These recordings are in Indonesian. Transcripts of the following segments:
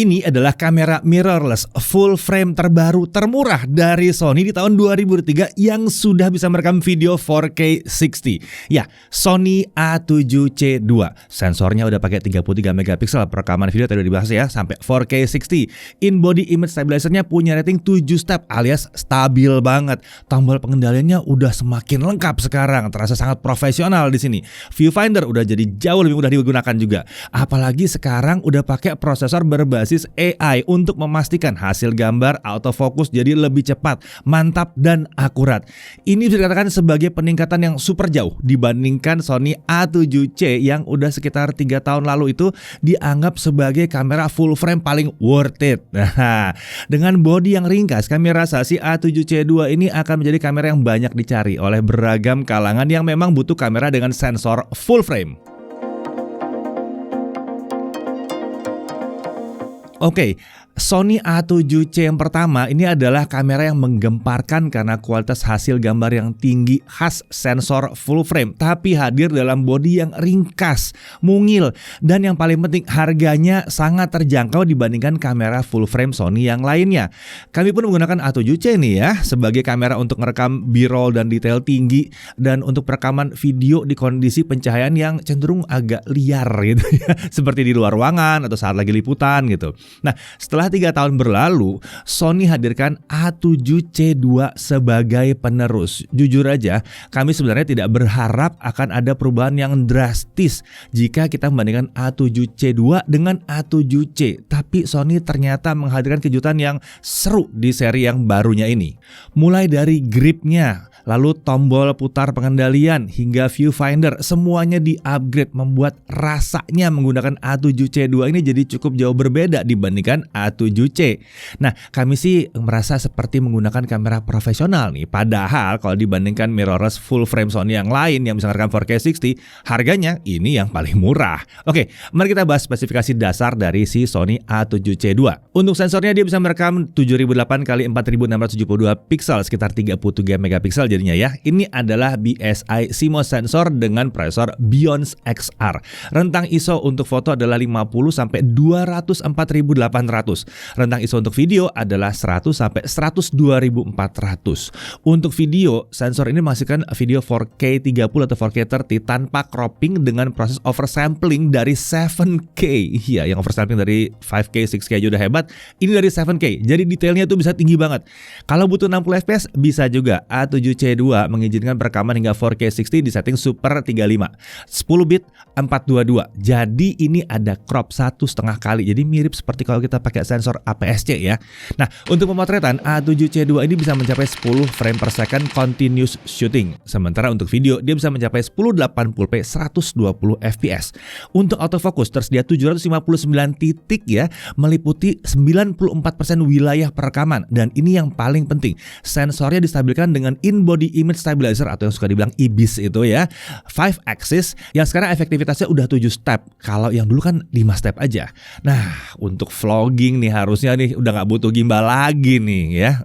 Ini adalah kamera mirrorless full frame terbaru termurah dari Sony di tahun 2003 yang sudah bisa merekam video 4K 60. Ya, Sony A7C II. Sensornya udah pakai 33 megapiksel, perekaman video tadi udah dibahas ya, sampai 4K 60. In body image stabilizer-nya punya rating 7 step alias stabil banget. Tombol pengendaliannya udah semakin lengkap sekarang, terasa sangat profesional di sini. Viewfinder udah jadi jauh lebih mudah digunakan juga. Apalagi sekarang udah pakai prosesor berbasis AI untuk memastikan hasil gambar autofocus jadi lebih cepat, mantap, dan akurat. Ini bisa dikatakan sebagai peningkatan yang super jauh dibandingkan Sony A7C yang udah sekitar 3 tahun lalu itu dianggap sebagai kamera full frame paling worth it. Nah, dengan bodi yang ringkas, kami rasa si A7C II ini akan menjadi kamera yang banyak dicari oleh beragam kalangan yang memang butuh kamera dengan sensor full frame. Oke, Sony A7C yang pertama ini adalah kamera yang menggemparkan karena kualitas hasil gambar yang tinggi khas sensor full frame, tapi hadir dalam bodi yang ringkas, mungil, dan yang paling penting harganya sangat terjangkau dibandingkan kamera full frame Sony yang lainnya. Kami pun menggunakan A7C nih ya sebagai kamera untuk merekam B-roll dan detail tinggi dan untuk perekaman video di kondisi pencahayaan yang cenderung agak liar gitu ya, seperti di luar ruangan atau saat lagi liputan gitu. Nah, setelah 3 tahun berlalu, Sony hadirkan A7C II sebagai penerus. Jujur aja, kami sebenarnya tidak berharap akan ada perubahan yang drastis jika kita membandingkan A7C II dengan A7C. Tapi Sony ternyata menghadirkan kejutan yang seru di seri yang barunya ini. Mulai dari gripnya, lalu tombol putar pengendalian hingga viewfinder, semuanya di-upgrade membuat rasanya menggunakan A7C II ini jadi cukup jauh berbeda dibandingkan A7C. Nah, kami sih merasa seperti menggunakan kamera profesional nih. Padahal kalau dibandingkan mirrorless full frame Sony yang lain yang bisa merekam 4K 60, harganya ini yang paling murah. Oke, mari kita bahas spesifikasi dasar dari si Sony A7C II. Untuk sensornya dia bisa merekam 7008 x 4672 piksel, sekitar 33 megapiksel jadinya ya. Ini adalah BSI CMOS sensor dengan prosesor Beyond XR. Rentang ISO untuk foto adalah 50 sampai 204.800. Rentang ISO untuk video adalah 100 sampai 102.400. Untuk video, sensor ini menghasilkan video 4K 30 atau 4K 30 tanpa cropping dengan proses oversampling dari 7K. Iya, yang oversampling dari 5K, 6K aja udah hebat. Ini dari 7K. Jadi detailnya tuh bisa tinggi banget. Kalau butuh 60 fps bisa juga. A7C II mengizinkan perekaman hingga 4K 60 di setting Super 35. 10 bit 422. Jadi ini ada crop 1,5 kali. Jadi mirip seperti kalau kita pakai sensor APS-C ya. Nah, untuk pemotretan A7C II ini bisa mencapai 10 frame per second continuous shooting. Sementara untuk video dia bisa mencapai 1080p 120 fps. Untuk autofocus tersedia 759 titik ya, meliputi 94% wilayah perekaman. Dan ini yang paling penting, sensornya distabilkan dengan in-body image stabilizer atau yang suka dibilang IBIS itu ya, 5 axis yang sekarang efektivitasnya udah 7 step. Kalau yang dulu kan 5 step aja. Nah, untuk vlogging nih harusnya nih udah nggak butuh gimbal lagi nih ya.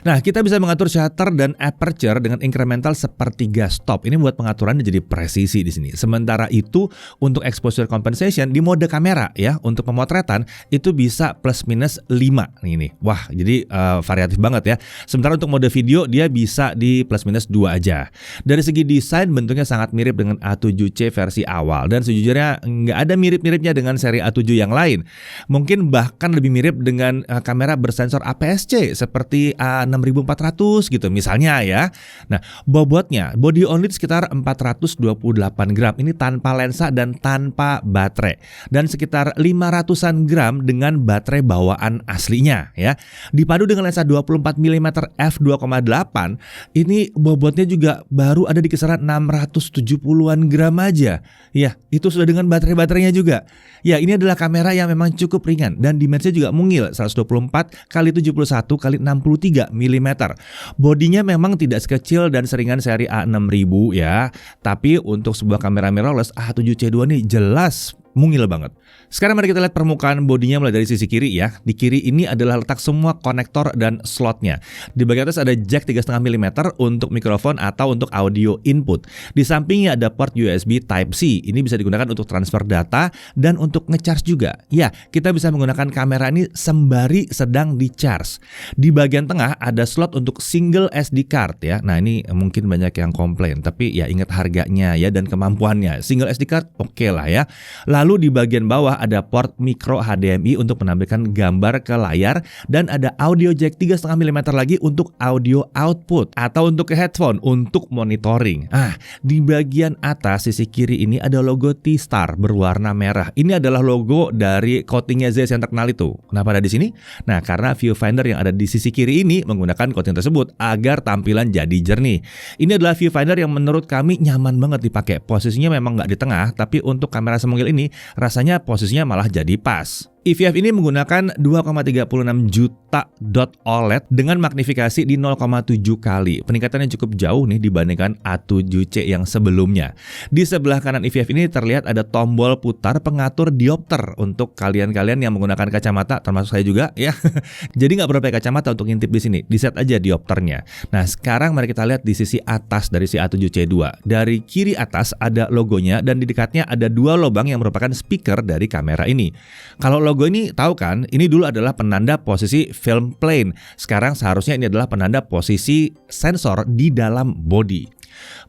Nah, kita bisa mengatur shutter dan aperture dengan incremental sepertiga stop. Ini buat pengaturannya jadi presisi di sini. Sementara itu untuk exposure compensation di mode kamera ya, untuk pemotretan itu bisa plus minus 5 nih. Wah, jadi variatif banget ya. Sementara untuk mode video dia bisa di plus minus 2 aja. Dari segi desain bentuknya sangat mirip dengan A7C versi awal dan sejujurnya nggak ada mirip-miripnya dengan seri A7 yang lain. Mungkin bahkan lebih mirip dengan kamera bersensor APS-C seperti A6400 gitu misalnya ya. Nah, bobotnya body on lead sekitar 428 gram. Ini tanpa lensa dan tanpa baterai. Dan sekitar 500-an gram dengan baterai bawaan aslinya ya. Dipadu dengan lensa 24 mm f2.8, ini bobotnya juga baru ada di kisaran 670-an gram aja. Ya, itu sudah dengan baterai-baterainya juga. Ya, ini adalah kamera yang memang cukup ringan dan dimensinya juga mungil, 124 x 71 x 63 mm. Bodinya memang tidak sekecil dan seringan seri A6000 ya. Tapi untuk sebuah kamera mirrorless A7C II ini jelas mungil banget. Sekarang mari kita lihat permukaan bodinya mulai dari sisi kiri ya. Di kiri ini adalah letak semua konektor dan slotnya. Di bagian atas ada jack 3,5 mm untuk mikrofon atau untuk audio input. Di sampingnya ada port USB Type-C. Ini bisa digunakan untuk transfer data dan untuk ngecharge juga. Ya, kita bisa menggunakan kamera ini sembari sedang di-charge. Di bagian tengah ada slot untuk single SD card ya. Nah, ini mungkin banyak yang komplain, tapi ya ingat harganya ya dan kemampuannya. Single SD card oke lah ya. Lalu di bagian bawah ada port micro HDMI untuk menampilkan gambar ke layar dan ada audio jack 3,5 mm lagi untuk audio output atau untuk headphone untuk monitoring. Di bagian atas sisi kiri ini ada logo T-Star berwarna merah. Ini adalah logo dari coatingnya Zeiss yang terkenal itu. Kenapa ada di sini? Nah, karena viewfinder yang ada di sisi kiri ini menggunakan coating tersebut agar tampilan jadi jernih. Ini adalah viewfinder yang menurut kami nyaman banget dipakai. Posisinya memang nggak di tengah, tapi untuk kamera semungil ini rasanya posisinya malah jadi pas. EVF ini menggunakan 2,36 juta dot OLED dengan magnifikasi di 0,7 kali. Peningkatannya cukup jauh nih dibandingkan A7C yang sebelumnya. Di sebelah kanan EVF ini terlihat ada tombol putar pengatur diopter untuk kalian-kalian yang menggunakan kacamata, termasuk saya juga ya. Jadi nggak perlu pakai kacamata untuk ngintip di sini, di-set aja diopternya. Nah, sekarang mari kita lihat di sisi atas dari si A7C2. Dari kiri atas ada logonya dan di dekatnya ada dua lubang yang merupakan speaker dari kamera ini. Kalau logo ini tahu kan, ini dulu adalah penanda posisi film plane. Sekarang seharusnya ini adalah penanda posisi sensor di dalam bodi.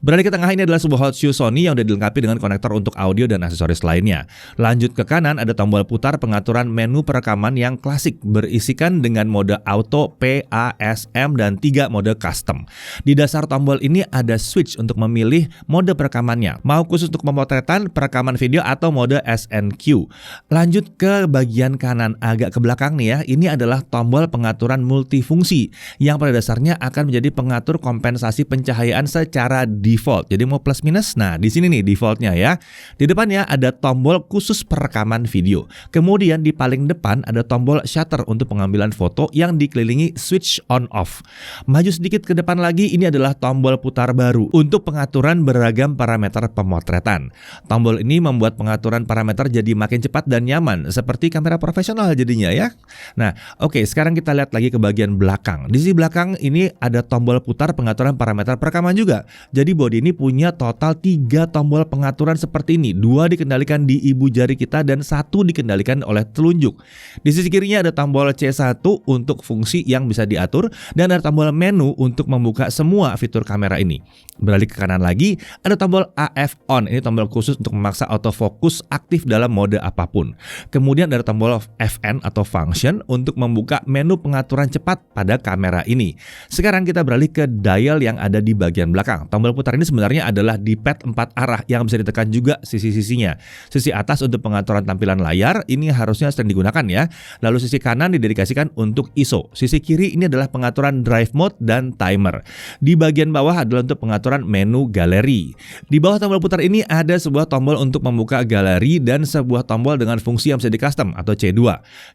Beralih ke tengah, ini adalah sebuah hot shoe Sony yang sudah dilengkapi dengan konektor untuk audio dan aksesoris lainnya. Lanjut ke kanan ada tombol putar pengaturan menu perekaman yang klasik berisikan dengan mode auto, PASM dan 3 mode custom. Di dasar tombol ini ada switch untuk memilih mode perekamannya, mau khusus untuk pemotretan, perekaman video atau mode SNQ. Lanjut ke bagian kanan agak ke belakang nih ya, ini adalah tombol pengaturan multifungsi yang pada dasarnya akan menjadi pengatur kompensasi pencahayaan secara default. Jadi mau plus minus, nah di sini nih defaultnya ya. Di depannya ada tombol khusus perekaman video. Kemudian di paling depan ada tombol shutter untuk pengambilan foto yang dikelilingi switch on off. Maju sedikit ke depan lagi, ini adalah tombol putar baru untuk pengaturan beragam parameter pemotretan. Tombol ini membuat pengaturan parameter jadi makin cepat dan nyaman, seperti kamera profesional jadinya ya. Nah, oke, sekarang kita lihat lagi ke bagian belakang. Di sisi belakang ini ada tombol putar pengaturan parameter perekaman juga. Jadi bodi ini punya total 3 tombol pengaturan seperti ini. 2 dikendalikan di ibu jari kita dan 1 dikendalikan oleh telunjuk. Di sisi kirinya ada tombol C1 untuk fungsi yang bisa diatur dan ada tombol menu untuk membuka semua fitur kamera ini. Beralih ke kanan lagi, ada tombol AF on. Ini tombol khusus untuk memaksa autofocus aktif dalam mode apapun. Kemudian ada tombol FN atau function untuk membuka menu pengaturan cepat pada kamera ini. Sekarang kita beralih ke dial yang ada di bagian belakang. Tombol putar ini sebenarnya adalah D-pad 4 arah yang bisa ditekan juga sisi-sisinya. Sisi atas untuk pengaturan tampilan layar, ini harusnya sering digunakan ya. Lalu sisi kanan didedikasikan untuk ISO. Sisi kiri ini adalah pengaturan drive mode dan timer. Di bagian bawah adalah untuk pengaturan menu galeri. Di bawah tombol putar ini ada sebuah tombol untuk membuka galeri dan sebuah tombol dengan fungsi yang bisa di-custom atau C2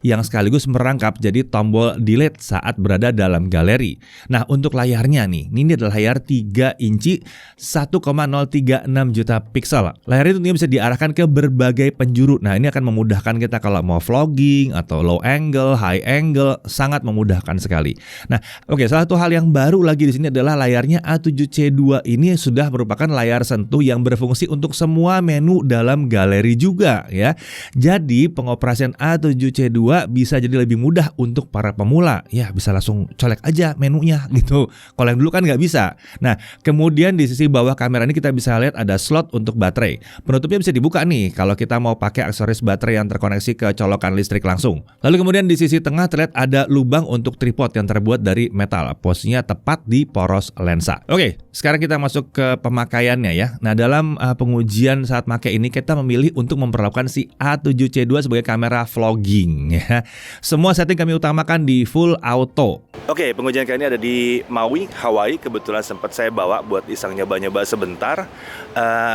yang sekaligus merangkap jadi tombol delete saat berada dalam galeri. Nah, untuk layarnya nih, ini adalah layar 3 inci 1,036 juta piksel. Layar itu bisa diarahkan ke berbagai penjuru. Nah, ini akan memudahkan kita kalau mau vlogging atau low angle, high angle, sangat memudahkan sekali. Nah, oke, salah satu hal yang baru lagi di sini adalah layarnya A7C2 ini sudah merupakan layar sentuh yang berfungsi untuk semua menu dalam galeri juga ya. Jadi, pengoperasian A7C2 bisa jadi lebih mudah untuk para pemula. Ya, bisa langsung colek aja menunya gitu. Kalau yang dulu kan nggak bisa. Nah, kemudian di sisi bawah kamera ini kita bisa lihat ada slot untuk baterai. Penutupnya bisa dibuka nih kalau kita mau pakai aksesoris baterai yang terkoneksi ke colokan listrik langsung. Lalu kemudian di sisi tengah terlihat ada lubang untuk tripod yang terbuat dari metal. Posisinya tepat di poros lensa. Oke, sekarang kita masuk ke pemakaiannya ya. Nah, dalam pengujian saat pakai ini kita memilih untuk memperlakukan si A7C2 sebagai kamera vlogging ya. Semua setting kami utamakan di full auto. Oke, pengujian kali ini ada di Maui, Hawaii. Kebetulan sempat saya bawa buat iseng nyoba-nyoba sebentar.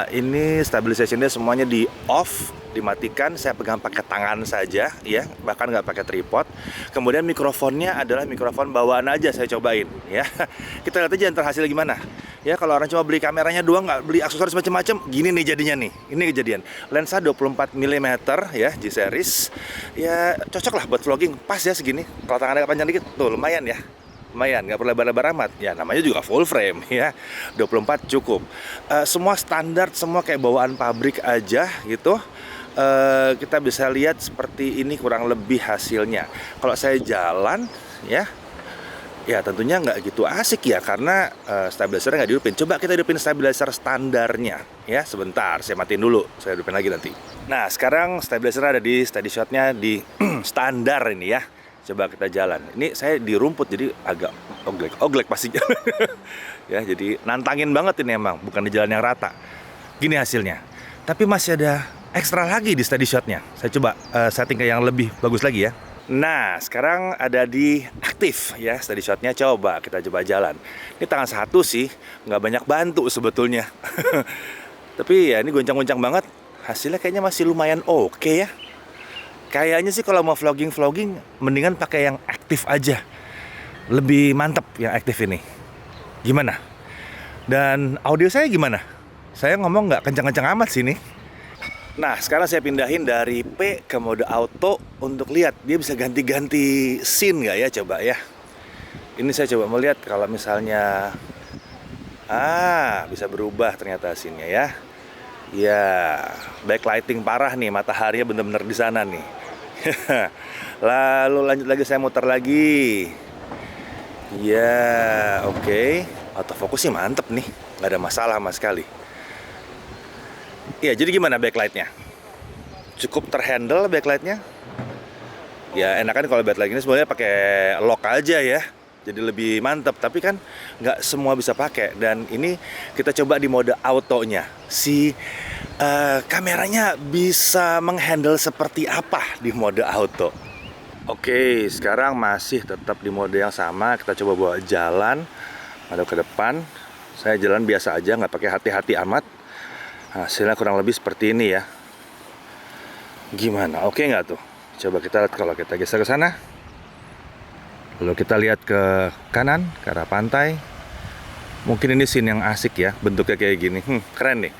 Ini stabilisationnya semuanya di off, dimatikan. Saya pegang pakai tangan saja ya, bahkan nggak pakai tripod. Kemudian mikrofonnya adalah mikrofon bawaan aja, saya cobain ya. Kita lihat aja ntar hasilnya gimana. Ya kalau orang cuma beli kameranya doang, nggak beli aksesoris macam-macam, gini nih jadinya nih. Ini kejadian. Lensa 24 mm ya, G series. Ya cocok lah buat vlogging, pas ya segini. Kalau tangannya panjang dikit, tuh lumayan ya. Lumayan, nggak perlu lebar-lebar amat. Ya namanya juga full frame ya, 24 cukup. Semua standar, semua kayak bawaan pabrik aja gitu. Kita bisa lihat seperti ini kurang lebih hasilnya. Kalau saya jalan ya tentunya nggak gitu asik ya, karena stabilizernya nggak dihidupin. Coba kita hidupin stabilizer standarnya ya. Sebentar, saya matiin dulu, saya hidupin lagi nanti. Nah sekarang stabilizer ada di steady shotnya di standar ini ya. Coba kita jalan. Ini saya di rumput jadi agak oglek pastinya. Ya jadi nantangin banget ini emang, bukan di jalan yang rata. Gini hasilnya. Tapi masih ada ekstra lagi di steady shotnya. Saya coba setting ke yang lebih bagus lagi ya. Nah sekarang ada di aktif ya steady shotnya. Coba kita coba jalan. Ini tangan satu sih, nggak banyak bantu sebetulnya. Tapi ya ini goncang-goncang banget. Hasilnya kayaknya masih lumayan oke ya. Kayaknya sih kalau mau vlogging mendingan pakai yang aktif aja. Lebih mantep yang aktif ini. Gimana? Dan audio saya gimana? Saya ngomong nggak kencang-kencang amat sih nih. Nah sekarang saya pindahin dari P ke mode auto untuk lihat dia bisa ganti-ganti scene nggak ya, coba ya. Ini saya coba melihat kalau misalnya bisa berubah ternyata scene-nya ya. Ya, backlighting parah nih, mataharinya bener-bener di sana nih. Lalu lanjut lagi, saya muter lagi. Ya, oke. Autofocus sih mantep nih, nggak ada masalah sama sekali. Ya, jadi gimana backlightnya? Cukup terhandle backlightnya? Ya, enakan kalau backlight ini sebenarnya pakai lock aja ya. Jadi lebih mantep, tapi kan nggak semua bisa pakai. Dan ini kita coba di mode autonya. Kameranya bisa menghandle seperti apa di mode auto. Oke, sekarang masih tetap di mode yang sama. Kita coba bawa jalan, ada ke depan. Saya jalan biasa aja, nggak pakai hati-hati amat. Hasilnya kurang lebih seperti ini ya. Gimana? Oke nggak tuh? Coba kita lihat kalau kita geser ke sana. Lalu kita lihat ke kanan, ke arah pantai. Mungkin ini scene yang asik ya, bentuknya kayak gini. Keren nih.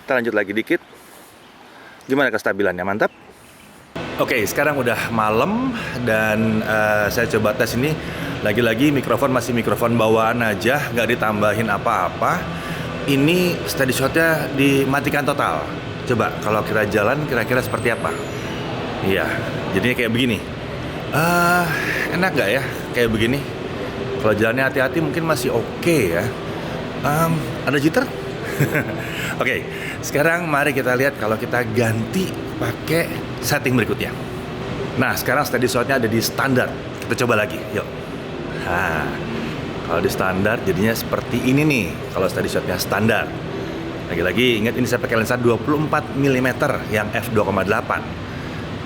Kita lanjut lagi dikit. Gimana kestabilannya? Mantap? Oke, sekarang udah malam dan saya coba tes ini. Lagi-lagi mikrofon masih mikrofon bawaan aja, nggak ditambahin apa-apa. Ini steady shotnya dimatikan total. Coba kalau kita jalan kira-kira seperti apa? Iya, jadinya kayak begini. Enak nggak ya kayak begini? Kalau jalannya hati-hati mungkin masih oke ya. Ada jitter? Oke, sekarang mari kita lihat kalau kita ganti pakai setting berikutnya. Nah, sekarang steady shotnya ada di standar. Kita coba lagi, yuk. Kalau di standar jadinya seperti ini nih. Kalau steady shotnya standar. Lagi-lagi ingat ini saya pakai lensa 24 mm yang f2,8.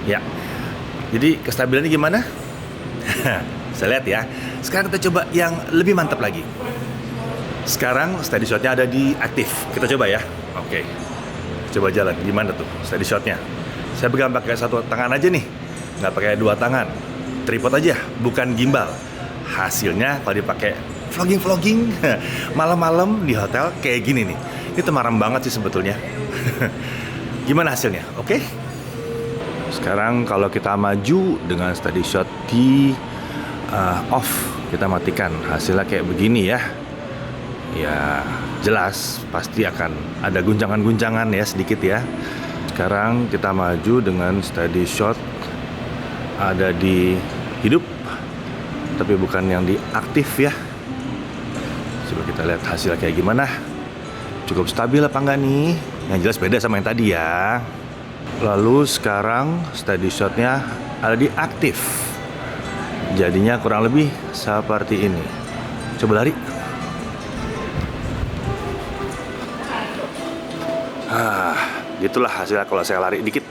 Ya. Jadi kestabilannya gimana? Bisa lihat ya. Sekarang kita coba yang lebih mantap lagi. Sekarang steady shotnya ada di aktif. Kita coba ya. Oke. Coba jalan. Gimana tuh steady shotnya? Saya pegang pakai satu tangan aja nih. Nggak pakai dua tangan. Tripod aja, bukan gimbal. Hasilnya kalau dipakai vlogging malam-malam di hotel kayak gini nih. Ini temaram banget sih sebetulnya. Gimana hasilnya? Oke? Sekarang kalau kita maju dengan steady shot di off, kita matikan. Hasilnya kayak begini ya. Ya jelas pasti akan ada guncangan-guncangan ya sedikit ya. Sekarang kita maju dengan steady shot ada di hidup, tapi bukan yang di aktif ya. Coba kita lihat hasilnya kayak gimana. Cukup stabil apa enggak nih? Yang jelas beda sama yang tadi ya. Lalu sekarang steady shotnya ada di aktif. Jadinya kurang lebih seperti ini. Coba lari. Gitulah hasilnya kalau saya lari dikit.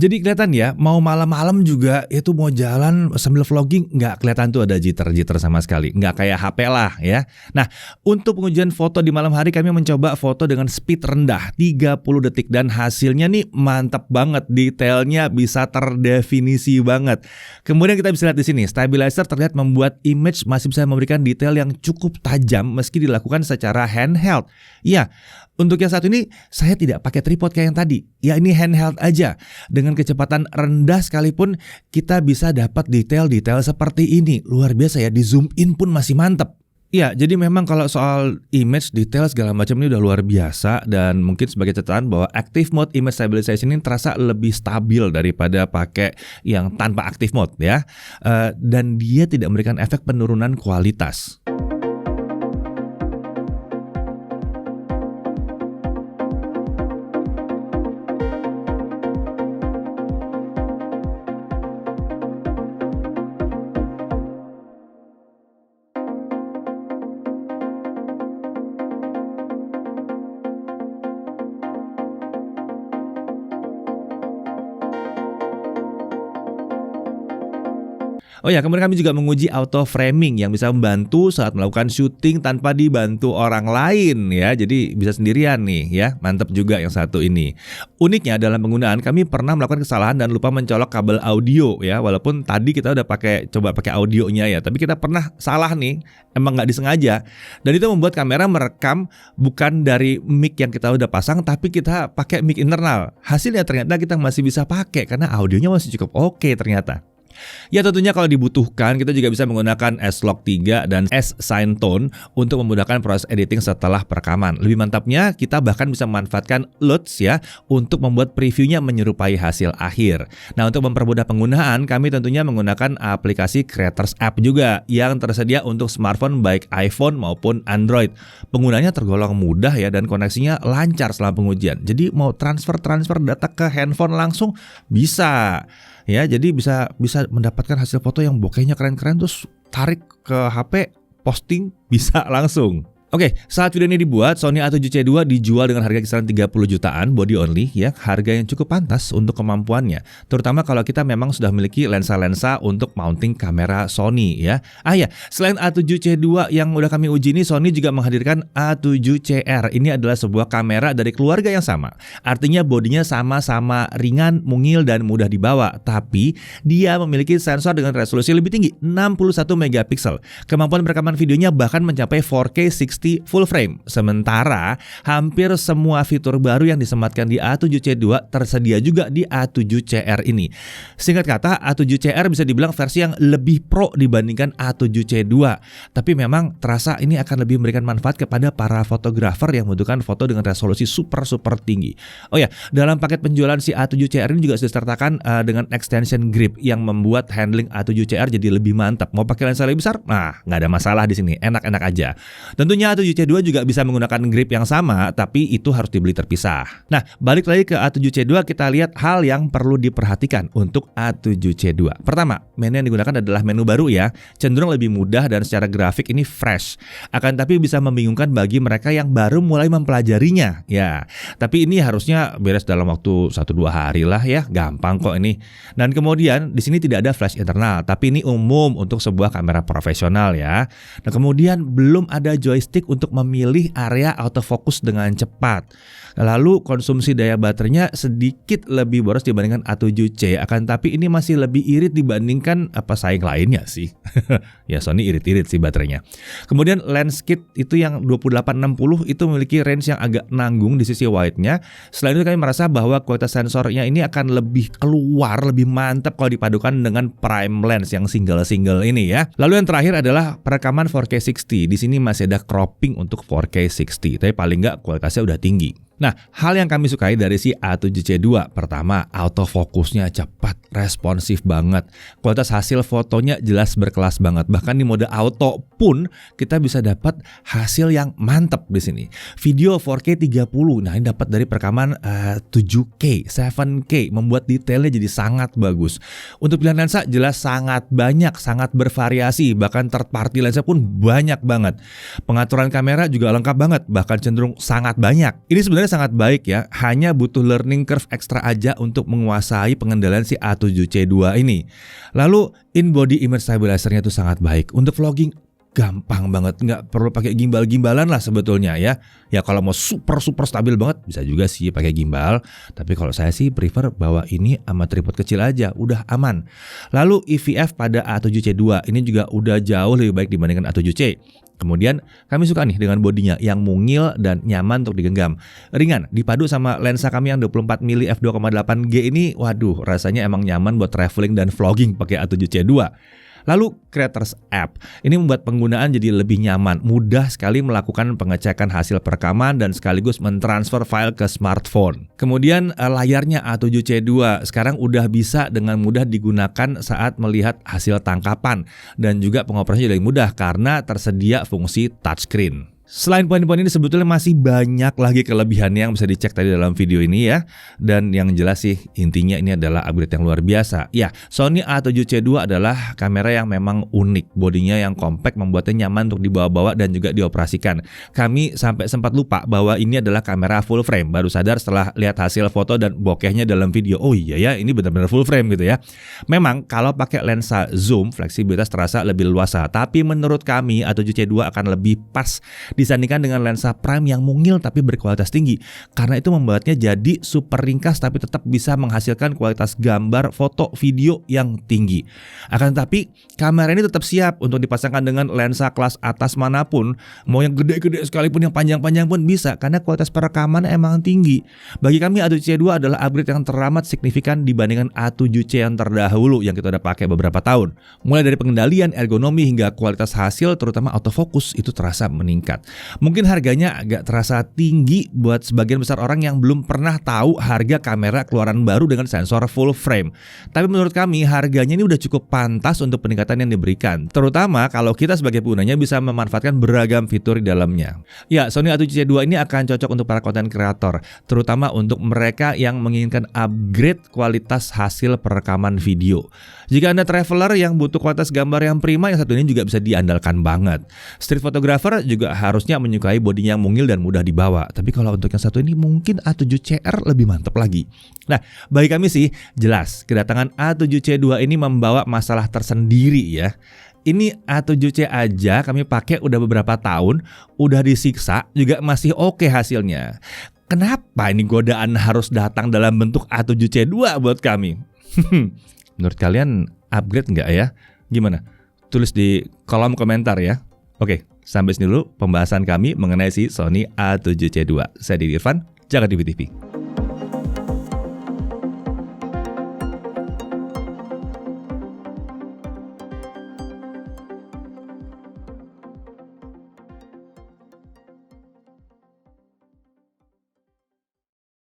Jadi kelihatan ya, mau malam-malam juga itu mau jalan sambil vlogging nggak kelihatan tuh ada jitter-jitter sama sekali. Nggak kayak HP lah ya. Nah, untuk pengujian foto di malam hari kami mencoba foto dengan speed rendah 30 detik dan hasilnya nih mantap banget. Detailnya bisa terdefinisi banget. Kemudian kita bisa lihat di sini, stabilizer terlihat membuat image masih bisa memberikan detail yang cukup tajam meski dilakukan secara handheld. Ya, untuk yang satu ini saya tidak pakai tripod kayak yang tadi. Ya ini handheld aja. Dengan kecepatan rendah sekalipun kita bisa dapat detail-detail seperti ini. Luar biasa ya, di zoom in pun masih mantep. Ya, jadi memang kalau soal image, detail segala macam ini udah luar biasa. Dan mungkin sebagai catatan bahwa active mode image stabilization ini terasa lebih stabil daripada pakai yang tanpa active mode ya. Dan dia tidak memberikan efek penurunan kualitas. Oh ya, kemudian kami juga menguji auto framing yang bisa membantu saat melakukan syuting tanpa dibantu orang lain ya. Jadi bisa sendirian nih ya. Mantap juga yang satu ini. Uniknya dalam penggunaan kami pernah melakukan kesalahan dan lupa mencolok kabel audio ya. Walaupun tadi kita udah coba pakai audionya ya, tapi kita pernah salah nih. Emang nggak disengaja. Dan itu membuat kamera merekam bukan dari mic yang kita udah pasang, tapi kita pakai mic internal. Hasilnya ternyata kita masih bisa pakai karena audionya masih cukup oke ternyata. Ya tentunya kalau dibutuhkan kita juga bisa menggunakan S-Log 3 dan S-Signtone untuk memudahkan proses editing setelah perekaman. Lebih mantapnya kita bahkan bisa memanfaatkan LUTs ya untuk membuat previewnya menyerupai hasil akhir. Nah untuk mempermudah penggunaan kami tentunya menggunakan aplikasi Creators App juga yang tersedia untuk smartphone baik iPhone maupun Android. Penggunanya tergolong mudah ya dan koneksinya lancar selama pengujian. Jadi mau transfer data ke handphone langsung bisa. Ya, jadi bisa mendapatkan hasil foto yang bokehnya keren-keren terus tarik ke HP, posting bisa langsung. Oke, saat video ini dibuat, Sony A7C II dijual dengan harga kisaran 30 jutaan body only ya, harga yang cukup pantas untuk kemampuannya. Terutama kalau kita memang sudah memiliki lensa-lensa untuk mounting kamera Sony ya. Selain A7C II yang udah kami uji ini, Sony juga menghadirkan A7CR. Ini adalah sebuah kamera dari keluarga yang sama. Artinya bodinya sama-sama ringan, mungil dan mudah dibawa, tapi dia memiliki sensor dengan resolusi lebih tinggi, 61 megapiksel. Kemampuan perekaman videonya bahkan mencapai 4K 60 full frame. Sementara hampir semua fitur baru yang disematkan di A7C II tersedia juga di A7CR ini. Singkat kata, A7CR bisa dibilang versi yang lebih pro dibandingkan A7C II. Tapi memang terasa ini akan lebih memberikan manfaat kepada para fotografer yang membutuhkan foto dengan resolusi super tinggi. Oh ya, dalam paket penjualan si A7CR ini juga sudah disertakan dengan extension grip yang membuat handling A7CR jadi lebih mantap. Mau pakai lensa lebih besar? Nah, nggak ada masalah di sini, enak-enak aja. Tentunya A7C II juga bisa menggunakan grip yang sama, tapi itu harus dibeli terpisah. Nah, balik lagi ke A7C II, kita lihat hal yang perlu diperhatikan untuk A7C II. Pertama, menu yang digunakan adalah menu baru ya, cenderung lebih mudah dan secara grafik ini fresh. Akan tapi bisa membingungkan bagi mereka yang baru mulai mempelajarinya. Ya, tapi ini harusnya beres dalam waktu 1-2 hari lah ya, gampang kok ini. Dan kemudian di sini tidak ada flash internal, tapi ini umum untuk sebuah kamera profesional ya. Nah, kemudian belum ada joystick untuk memilih area autofocus dengan cepat. Lalu konsumsi daya baterainya sedikit lebih boros dibandingkan A7C, akan tapi ini masih lebih irit dibandingkan saing lainnya sih. Ya Sony irit-irit sih baterainya. Kemudian lens kit itu yang 2860 itu memiliki range yang agak nanggung di sisi wide-nya. Selain itu kami merasa bahwa kualitas sensornya ini akan lebih keluar, lebih mantap kalau dipadukan dengan prime lens yang single-single ini ya. Lalu yang terakhir adalah perekaman 4K 60. Di sini masih ada cropping untuk 4K 60, tapi paling nggak kualitasnya udah tinggi. Nah, hal yang kami sukai dari si A7C II, pertama, autofokusnya cepat, responsif banget. Kualitas hasil fotonya jelas berkelas banget. Bahkan di mode auto pun kita bisa dapat hasil yang mantap di sini. Video 4K 30, nah ini dapat dari perekaman 7K, 7K, membuat detailnya jadi sangat bagus. Untuk pilihan lensa jelas sangat banyak, sangat bervariasi, bahkan third party lensa pun banyak banget. Pengaturan kamera juga lengkap banget, bahkan cenderung sangat banyak. Ini sebenarnya sangat baik ya, hanya butuh learning curve ekstra aja untuk menguasai pengendalian si A7C2 ini. Lalu in-body image stabilizer-nya itu sangat baik. Untuk vlogging gampang banget, nggak perlu pakai gimbal-gimbalan lah sebetulnya ya. Ya kalau mau super stabil banget bisa juga sih pakai gimbal. Tapi kalau saya sih prefer bawa ini sama tripod kecil aja, udah aman. Lalu EVF pada A7C2 ini juga udah jauh lebih baik dibandingkan A7C. Kemudian kami suka nih dengan bodinya yang mungil dan nyaman untuk digenggam. Ringan, dipadu sama lensa kami yang 24mm f2.8G ini, waduh rasanya emang nyaman buat traveling dan vlogging pakai A7C2. Lalu Creators App ini membuat penggunaan jadi lebih nyaman, mudah sekali melakukan pengecekan hasil perekaman dan sekaligus mentransfer file ke smartphone. Kemudian layarnya A7C2 sekarang udah bisa dengan mudah digunakan saat melihat hasil tangkapan dan juga pengoperasiannya lebih mudah karena tersedia fungsi touchscreen. Selain poin-poin ini sebetulnya masih banyak lagi kelebihannya yang bisa dicek tadi dalam video ini ya. Dan yang jelas sih intinya ini adalah upgrade yang luar biasa. Ya, Sony A7C2 adalah kamera yang memang unik. Bodinya yang compact membuatnya nyaman untuk dibawa-bawa dan juga dioperasikan. Kami sampai sempat lupa bahwa ini adalah kamera full frame. Baru sadar setelah lihat hasil foto dan bokehnya dalam video. Oh iya ya, ini benar-benar full frame gitu ya. Memang kalau pakai lensa zoom, fleksibilitas terasa lebih luasa. Tapi menurut kami A7C2 akan lebih pas disandingkan dengan lensa prime yang mungil tapi berkualitas tinggi. Karena itu membuatnya jadi super ringkas tapi tetap bisa menghasilkan kualitas gambar, foto, video yang tinggi. Akan tetapi kamera ini tetap siap untuk dipasangkan dengan lensa kelas atas manapun. Mau yang gede-gede sekalipun, yang panjang-panjang pun bisa karena kualitas perekaman emang tinggi. Bagi kami A7C2 adalah upgrade yang teramat signifikan dibandingkan A7C yang terdahulu yang kita udah pakai beberapa tahun. Mulai dari pengendalian, ergonomi hingga kualitas hasil terutama autofocus itu terasa meningkat. Mungkin harganya agak terasa tinggi buat sebagian besar orang yang belum pernah tahu harga kamera keluaran baru dengan sensor full frame. Tapi menurut kami harganya ini udah cukup pantas untuk peningkatan yang diberikan. Terutama kalau kita sebagai penggunanya bisa memanfaatkan beragam fitur di dalamnya. Ya, Sony A7C2 ini akan cocok untuk para konten kreator, terutama untuk mereka yang menginginkan upgrade kualitas hasil perekaman video. Jika Anda traveler yang butuh kualitas gambar yang prima, yang satu ini juga bisa diandalkan banget. Street photographer juga harusnya menyukai bodinya yang mungil dan mudah dibawa. Tapi kalau untuk yang satu ini mungkin A7CR lebih mantap lagi. Nah, bagi kami sih jelas kedatangan A7C2 ini membawa masalah tersendiri ya. Ini A7C aja kami pakai udah beberapa tahun, udah disiksa juga masih oke hasilnya. Kenapa ini godaan harus datang dalam bentuk A7C2 buat kami? Menurut kalian upgrade nggak ya? Gimana? Tulis di kolom komentar ya. Oke, sampai sini dulu pembahasan kami mengenai si Sony A7C2. Saya Didi Irfan, Jaga TV TV.